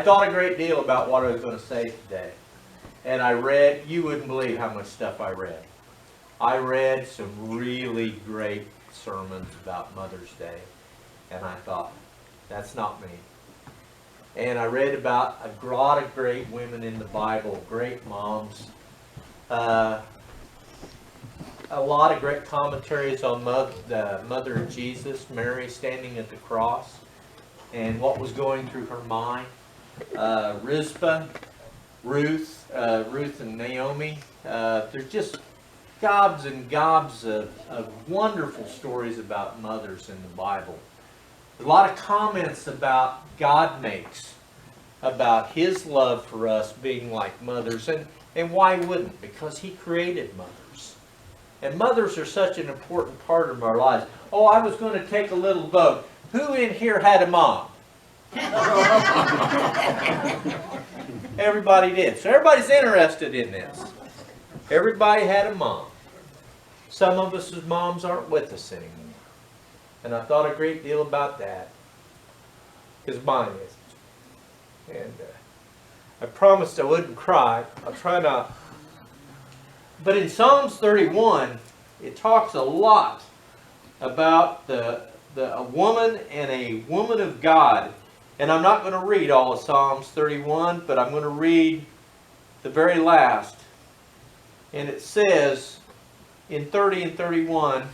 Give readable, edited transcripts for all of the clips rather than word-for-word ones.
thought a great deal about what I was going to say today. And I read, you wouldn't believe how much stuff I read. I read some really great sermons about Mother's Day. And I thought, that's not me. And I read about a lot of great women in the Bible, great moms. A lot of great commentaries on the Mother of Jesus, Mary standing at the cross, and what was going through her mind. Rizpah, Ruth and Naomi. There's just gobs and gobs of wonderful stories about mothers in the Bible. A lot of comments about God makes about His love for us being like mothers. And why wouldn't? Because He created mothers. And mothers are such an important part of our lives. Oh, I was going to take a little vote. Who in here had a mom? Everybody did. So everybody's interested in this. Everybody had a mom. Some of us as moms aren't with us anymore. And I thought a great deal about that. Because mine isn't. And I promised I wouldn't cry. I'll try not. But in Psalms 31, it talks a lot about a woman and a woman of God. And I'm not going to read all of Psalms 31, but I'm going to read the very last. And it says in 30 and 31,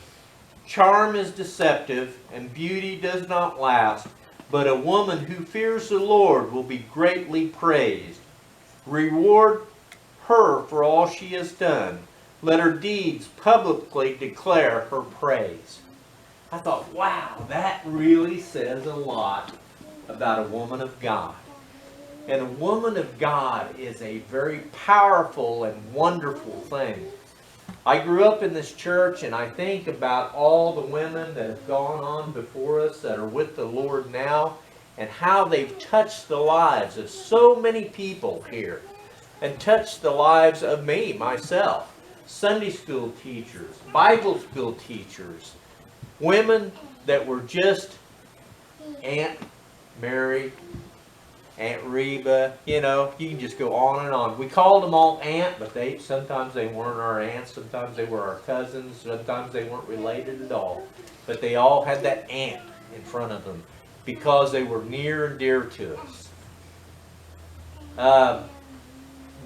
charm is deceptive and beauty does not last, but a woman who fears the Lord will be greatly praised. Reward her for all she has done. Let her deeds publicly declare her praise. I thought, wow, that really says a lot about a woman of God. And a woman of God is a very powerful and wonderful thing. I grew up in this church, and I think about all the women that have gone on before us that are with the Lord now, and how they've touched the lives of so many people here, and touched the lives of me, myself. Sunday school teachers, Bible school teachers, women that were just Aunt Mary, Aunt Reba, you can just go on and on. We called them all aunt, but sometimes they weren't our aunts, sometimes they were our cousins, sometimes they weren't related at all. But they all had that aunt in front of them because they were near and dear to us.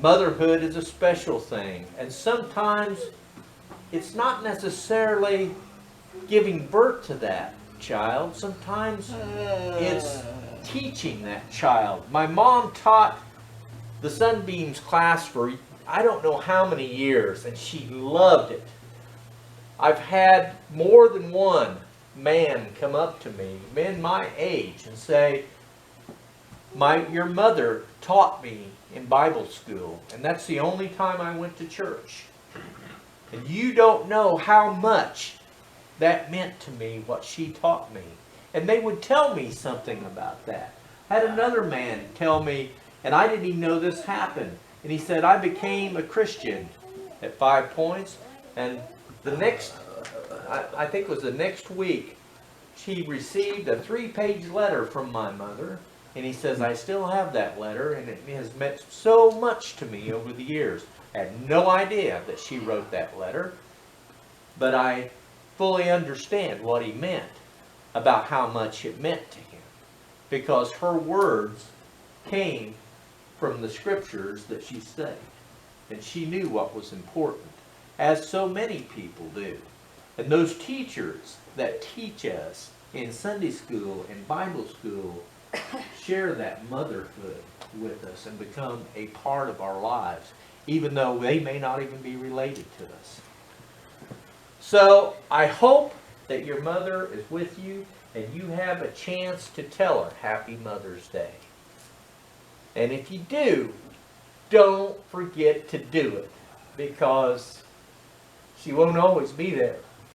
Motherhood is a special thing, and sometimes it's not necessarily giving birth to that child. Sometimes it's teaching that child. My mom taught the Sunbeams class for I don't know how many years, and she loved it. I've had more than one man come up to me, men my age, and say, your mother taught me in Bible school, and that's the only time I went to church. And you don't know how much that meant to me, what she taught me. And they would tell me something about that. I had another man tell me, and I didn't even know this happened, and he said, I became a Christian at 5 Points, and the next, I think it was the next week, she received a 3-page letter from my mother, and he says, I still have that letter, and it has meant so much to me over the years. I had no idea that she wrote that letter, but I fully understand what he meant about how much it meant to him, because her words came from the scriptures that she studied, and she knew what was important, as so many people do. And those teachers that teach us in Sunday school and Bible school share that motherhood with us and become a part of our lives, even though they may not even be related to us. So I hope that your mother is with you and you have a chance to tell her Happy Mother's Day. And if you do, don't forget to do it, because she won't always be there.